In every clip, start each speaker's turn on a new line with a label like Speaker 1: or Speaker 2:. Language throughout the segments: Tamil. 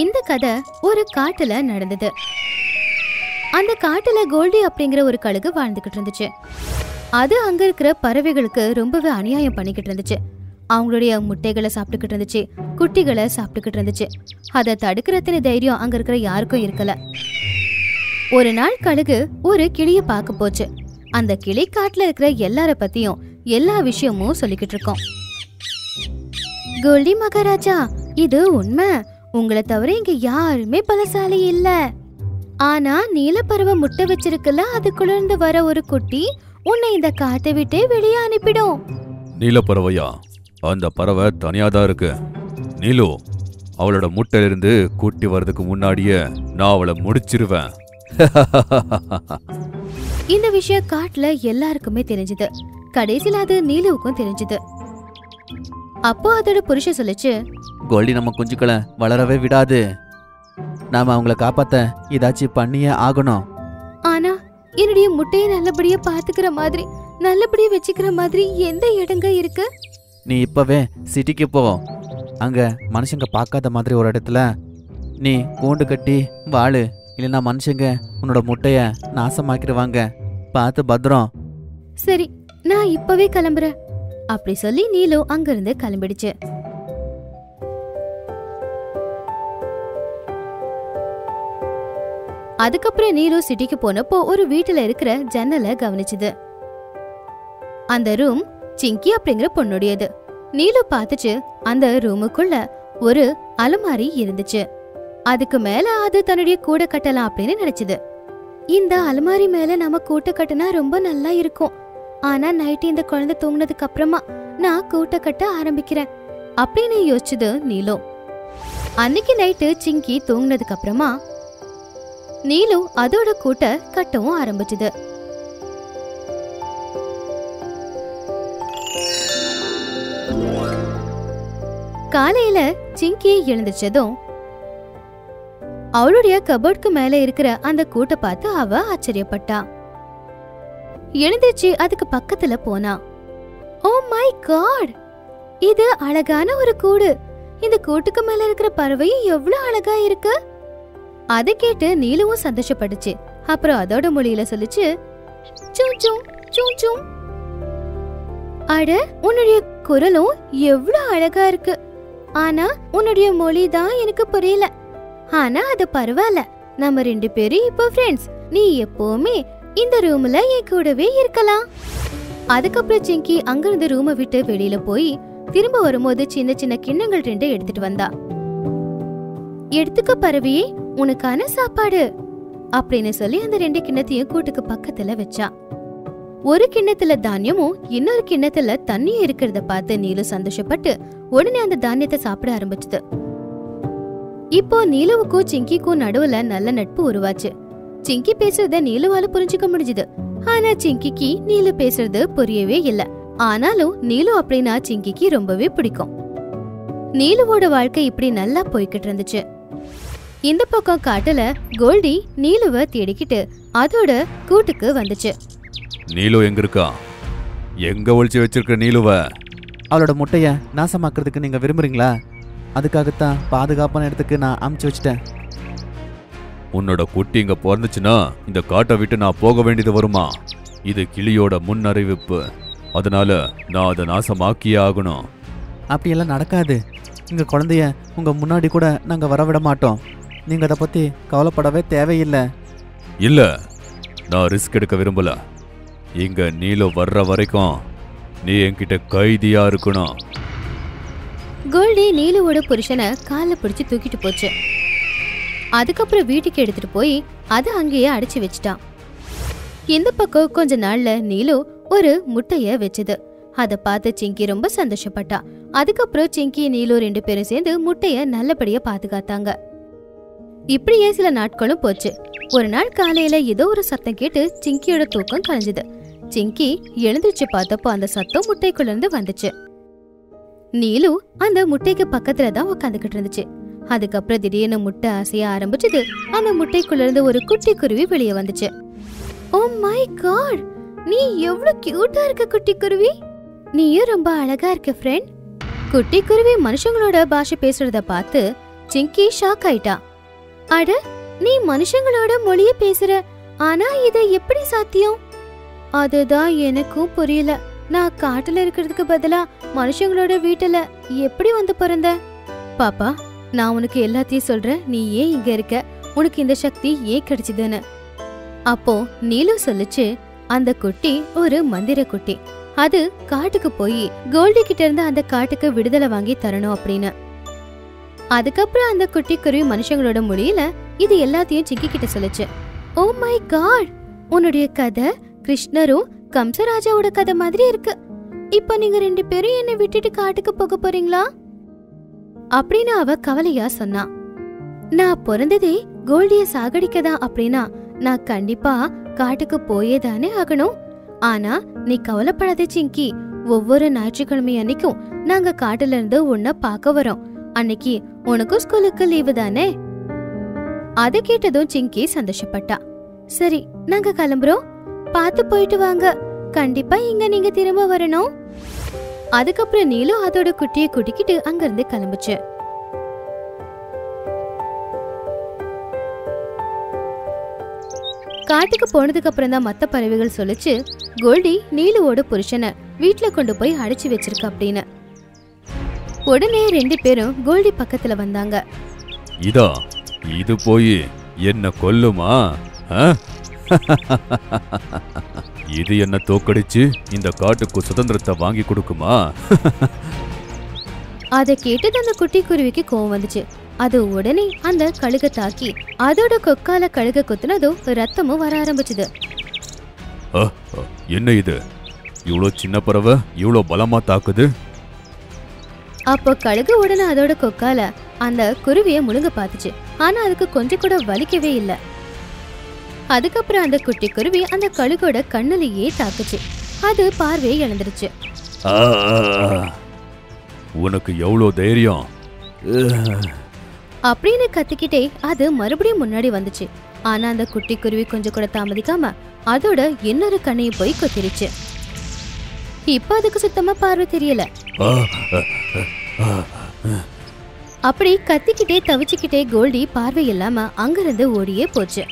Speaker 1: இந்த கதை ஒரு காட்டுல நடந்தது. அந்த காட்டுல கோல்டி அப்படிங்கிற ஒரு கழுகு வாழ்ந்துகிட்டு இருந்துச்சு. அது அங்க இருக்கிற பறவைகளுக்கு ரொம்பவே அநியாயம் பண்ணிக்கிட்டு இருந்துச்சு. அவங்களுடைய முட்டைகளை சாப்பிட்டுக்கிட்டு இருந்துச்சு, குட்டிகளை சாப்பிட்டுக்கிட்டு இருந்துச்சு. அதை தடுக்கிறதுன்னு தைரியம் அங்க இருக்கிற யாருக்கும் இருக்கல. ஒரு நாள் கழுகு ஒரு கிளிய பார்க்க போச்சு. அந்த கிளி காட்டுல இருக்கிற எல்லார பத்தியும் எல்லா விஷயமும் சொல்லிக்கிட்டு இருக்கோம். கோல்டி மகாராஜா, இது உண்மை. உங்களை தவிர இங்க யாருமே பலசாலி இல்ல. ஆனா நீலப்பறவை முட்டை வச்சிருக்கல, அதுக்குள்ள இருந்து வர ஒரு குட்டி உன்னை இந்த காட்டை விட்டே வெளியே அனுப்பிடும்.
Speaker 2: நீலப்பறவையா? அந்த பறவை தனியாதான் இருக்கு. நீலு, அவளோட முட்டையிலிருந்து குட்டி வர்றதுக்கு முன்னாடியே நான் அவளை முடிச்சிருவேன்.
Speaker 1: இந்த விஷயம் காட்டுல எல்லாருக்குமே தெரிஞ்சது. கடைசியில அது நீலுவுக்கும் தெரிஞ்சது. அப்போ அதோட புருஷன் சொல்லுச்சு,
Speaker 3: கோல்டி நம்ம குஞ்சுக்களை வளரவே விடாது. நாம அவங்கள காப்பாத்த ஏதாச்சும் பண்ணியே ஆகணும்.
Speaker 1: ஆனா என்னுடைய முட்டையை நல்லபடியா பாத்துக்கிற மாதிரி, நல்லபடியா வச்சுக்கிற மாதிரி எந்த இடங்க இருக்கு?
Speaker 3: நீ இப்பவே சிட்டிக்கு போ. அங்க மனுஷங்க பார்க்காத மாதிரி ஒரு இடத்துல நீ கூண்டு கட்டி வாழு. இல்லைன்னா மனுஷங்க உன்னோட முட்டைய நாசமாக்கிடுவாங்க. பார்த்து பத்திரம்.
Speaker 1: சரி, நான் இப்பவே கிளம்புறேன் அப்படி சொல்லி நீலு அங்கிருந்து கிளம்பிடுச்சு. அதுக்கப்புறம் நீலு சிட்டிக்கு போனப்போ ஒரு வீட்டுல இருக்கிற ஜன்னலை கவனிச்சுது. அந்த ரூம் சிங்கி அப்படிங்கிற பொண்ணுடையது. நீலு பார்த்துச்சு. அந்த ரூமுக்குள்ள ஒரு அலமாரி இருந்துச்சு. அதுக்கு மேல அது தன்னுடைய கூடை கட்டலாம் அப்படின்னு நினைச்சது. இந்த அலமாரி மேல நம்ம கூட்டை கட்டினா ரொம்ப நல்லா இருக்கும். ஆனா நைட்டு இந்த குழந்தை தூங்கினதுக்கு அப்புறமா நான் கூட்டை கட்ட ஆரம்பிக்கிறேன் அப்படின்னு யோசிச்சது நீலு. அன்னைக்கு நைட்டு சிங்கி தூங்கினதுக்கு அப்புறமா நீலு அதோட கூட்டை கட்டவும் ஆரம்பிச்சது. காலையில சிங்கி எழுந்துச்சதும் அவளுடைய கபோர்டுக்கு மேல இருக்கிற அந்த கூட்டை பார்த்து அவ ஆச்சரியப்பட்டா. எழுந்திருச்சு அதுக்கு பக்கத்துல போனா. ஓ மை காட், இது அழகான ஒரு கூடு. இந்த கூட்டுக்கு மேல இருக்கிற பறவையும் எவ்வளவு அழகா இருக்கு. அதை கேட்டு நீலுவும் சந்தோஷப்பட்டுச்சு. அப்புறம் அதோட மொழியில சொல்லிச்சு, அட, உன்னுடைய குரலும் எவ்வளவு அழகா இருக்கு. ஆனா உன்னுடைய மொழி தான் எனக்கு புரியல. ஆனா அது பரவாயில்ல, நம்ம ரெண்டு பேரும் இப்போ ஃப்ரெண்ட்ஸ். நீ எப்பவுமே இந்த ரூம்ல என் கூடவே இருக்கலாம். அதுக்கப்புறம் சிங்கி அங்கிருந்து ரூமை விட்டு வெளியில போய் திரும்ப வரும்போது சின்ன சின்ன கிண்ணங்கள் 2 எடுத்துட்டு வந்தா. எடுத்துக்க பறவையே, உனக்கான சாப்பாடு அப்படின்னு சொல்லி அந்த 2 கிண்ணத்தையும் கூட்டுக்கு பக்கத்துல வச்சா. ஒரு கிண்ணத்துல தானியமும் இன்னொரு கிண்ணத்துல தண்ணியும் இருக்கிறத பார்த்து நீலு சந்தோஷப்பட்டு உடனே அந்த தானியத்தை சாப்பிட ஆரம்பிச்சது. இப்போ நீலுவுக்கும் சிங்கிக்கும் நடுவுல நல்ல நட்பு உருவாச்சு. சிங்கி பேசுறத நீலுவால புரிஞ்சுக்க முடிஞ்சது. ஆனா சிங்கிக்கு நீலு பேசுறது புரியவே இல்ல. ஆனாலும் நீலு அப்படின்னா சிங்கிக்கு ரொம்பவே பிடிக்கும். நீலுவோட வாழ்க்கை இப்படி நல்லா போய்கிட்டு இருந்துச்சு. இந்த பக்கம் காட்டுல கோல்டி நீலுவை தேடிக்கிட்டு அதோட கூட்டுக்கு வந்துச்சு.
Speaker 2: நீலு எங்க இருக்கா? எங்க ஒளிச்சு வச்சிருக்க நீலுவ?
Speaker 3: அவளோட முட்டைய நாசமாக்குறதுக்கு நீங்க விரும்புறீங்களா? அதுக்காகத்தான் பாதுகாப்பான இடத்துக்கு நான் அமுச்சு வச்சிட்டேன்.
Speaker 2: உன்னோட குட்டி இங்க பிறந்துச்சுன்னா இந்த காட்டை விட்டு நான் போக வேண்டியது வருமா? இது கிளியோட முன் அறிவிப்பு. அதனால நான் அதை நாசமாக்கியே ஆகணும்.
Speaker 3: அப்படியெல்லாம் நடக்காது. இங்க குழந்தைய உங்க முன்னாடி கூட நாங்க வரவிட மாட்டோம். நீங்க அதை பத்தி கவலைப்படவே தேவையில்லை.
Speaker 2: இல்ல, நான் ரிஸ்க் எடுக்க விரும்பல. இங்க நீலு வர்ற வரைக்கும் நீ என்கிட்ட கைதியா இருக்கணும்.
Speaker 1: கோல்டி நீலுவோட புருஷனை காலை பிடிச்சு தூக்கிட்டு போச்சு. அதுக்கப்புறம் வீட்டுக்கு எடுத்துட்டு போய் அதை அங்கேயே அடைச்சு வச்சுட்டான். இந்த பக்கம் கொஞ்ச நாள்ல நீலு ஒரு முட்டைய வச்சது. அதை பார்த்து சிங்கி ரொம்ப சந்தோஷப்பட்டா. அதுக்கப்புறம் சிங்கி நீலு 2 பேரும் சேர்ந்து முட்டைய நல்லபடியா பாதுகாத்தாங்க. இப்படியே சில நாட்களும் போச்சு. ஒரு நாள் காலையில ஏதோ ஒரு சத்தம் கேட்டு சிங்கியோட தூக்கம் கலைஞ்சது. சிங்கி எழுந்திருச்சு பார்த்தப்போ அந்த சத்தம் முட்டைக்குள்ள இருந்து வந்துச்சு. நீலு அந்த முட்டைக்கு பக்கத்துல தான் உட்காந்துக்கிட்டு இருந்துச்சு. அதுக்கப்புறம் திடீர்னு முட்டை அசைய ஆரம்பிச்சது. அந்த முட்டைக்குள்ள இருந்து ஒரு குட்டி குருவி வெளியே வந்துச்சு. ஓ மை காட், நீ எவ்வளவு கியூட்டா இருக்க குட்டி குருவி. நீயும் ரொம்ப அழகா இருக்க ஃப்ரெண்ட். குட்டி குருவி மனுஷங்களோட பாஷை பேசுறத பார்த்து சிங்கி ஷாக் ஆயிட்டா. அட, நீ மனுஷங்களோட மொழிய பேசுற, ஆனா இது எப்படி சாத்தியம்? அதுதான் எனக்கும் புரியல. நான் காட்டுல இருக்கிறதுக்கு பதிலா மனுஷங்களோட வீட்டுல எப்படி வந்து பிறந்த? பாப்பா, நான் உனக்கு எல்லாத்தையும் சொல்றேன். நீ ஏன் இங்க இருக்க, உனக்கு இந்த சக்தி ஏன் கிடைச்சதுன்னு. அப்போ நீலு சொல்லுச்சு, அந்த குட்டி ஒரு மந்திர குட்டி. அது காட்டுக்கு போய் கோல்டி கிட்ட இருந்து அந்த காட்டுக்கு விடுதலை வாங்கி தரணும் அப்படின்னு. அதுக்கப்புறம் அந்த குட்டி குருவி மனுஷங்களோட மொழியில இது எல்லாத்தையும் சிங்கி கிட்ட சொல்லுச்சு. ஓ மை காட், உன்னுடைய கதை கிருஷ்ணரும் கம்சராஜாவோட கதை மாதிரி இருக்கு. இப்ப நீங்க 2 பேரும் என்னை விட்டுட்டு காட்டுக்கு போக போறீங்களா அப்படின்னு அவ கவலையா சொன்னா. நான் பிறந்ததே கோல்டிய சாகடிக்கதான் அப்படின்னா நான் கண்டிப்பா காட்டுக்கு போயே தானே ஆகணும். ஆனா நீ கவலைப்படாதே சிங்கி, ஒவ்வொரு ஞாயிற்றுக்கிழமை அன்னைக்கும் நாங்க காட்டுல இருந்து உன்னை பார்க்க வரோம். அன்னைக்கு உனக்கும் ஸ்கூலுக்கு லீவு தானே? அத கேட்டதும் சிங்கி சந்தோஷப்பட்டா. சரி, நாங்க கிளம்புறோம். பார்த்து போயிட்டு வாங்க. கண்டிப்பா இங்க நீங்க திரும்ப வரணும். அதுக்கப்புறம் நீலு அதோட குட்டியை கூட்டிக்கிட்டு அங்கிருந்து கிளம்புச்சு. காட்டுக்கு போனதுக்கு அப்புறம் தான் மத்த பறவைகள் சொல்லுச்சு, கோல்டி நீலுவோட புருஷனை வீட்டுல கொண்டு போய் அடைச்சு வச்சிருக்க அப்படின்னு. உடனே 2 பேரும் கோல்டி பக்கத்துல வந்தாங்க.
Speaker 2: இதா, இது போய் என்ன கொல்லுமா? இது என்ன தோக்கடிச்சு இந்த காட்டுக்கு சுதந்திரத்தை வாங்கி கொடுக்குமா?
Speaker 1: அதை கேட்டது அந்த குட்டி குருவிக்கு கோவம் வந்துச்சு. அது உடனே அந்த கழுக தாக்கி அதோட கொக்கால கழுக குத்துனதும் ரத்தமும் வர ஆரம்பிச்சுது.
Speaker 2: என்ன இது, இவ்வளோ சின்ன பறவை இவ்வளோ பலமா தாக்குது?
Speaker 1: அப்போ கழுகு உடனே அதோட கொக்கால அந்த குருவிய முழுங்க பாத்துச்சு. ஆனா அதுக்கு கொஞ்சம் கூட வலிக்கவே இல்லை. அதுக்கப்புறம் அந்த குட்டி குருவி அந்த கழுகோட கண்ணுலயே தாக்குச்சு. அது பார்வையை இழந்துருச்சு.
Speaker 2: உனக்கு எவ்வளோ தைரியம்
Speaker 1: அப்படின்னு கத்திக்கிட்டே அது மறுபடியும் முன்னாடி வந்துச்சு. ஆனா அந்த குட்டி குருவி கொஞ்சம் கூட தாமதிக்காம அதோட இன்னொரு கண்ணையும் போய் கொத்திருச்சு. இப்ப அதுக்கு சுத்தமா பார்வை தெரியல. அப்படி கத்திக்கிட்டே தவிச்சுக்கிட்டே கோல்டி பார்வை இல்லாம அங்கிருந்து ஓடியே போச்சு.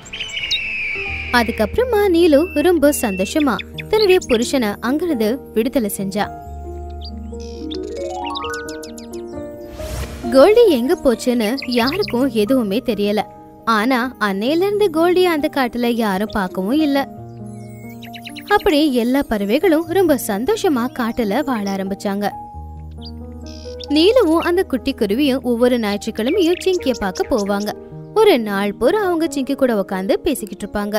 Speaker 1: அதுக்கப்புறமா நீலு ரொம்ப சந்தோஷமா தன்னுடைய புருஷனை அங்கிருந்து விடுதலை செஞ்சா. கோல்டி எங்க போச்சுன்னு யாருக்கும் எதுவுமே தெரியல. ஆனா அன்னையில இருந்து கோல்டி அந்த காட்டுல யாரும் பார்க்கவும் இல்ல. அப்படி எல்லா பறவைகளும் ரொம்ப சந்தோஷமா காட்டுல வாழ ஆரம்பிச்சாங்க. நீலுவும் அந்த குட்டி குருவியும் ஒவ்வொரு ஞாயிற்றுக்கிழமையும் சிங்கிய பார்க்க போவாங்க. ஒரு நாள் பூரா அவங்க சிங்கி கூட உட்காந்து பேசிக்கிட்டு இருப்பாங்க.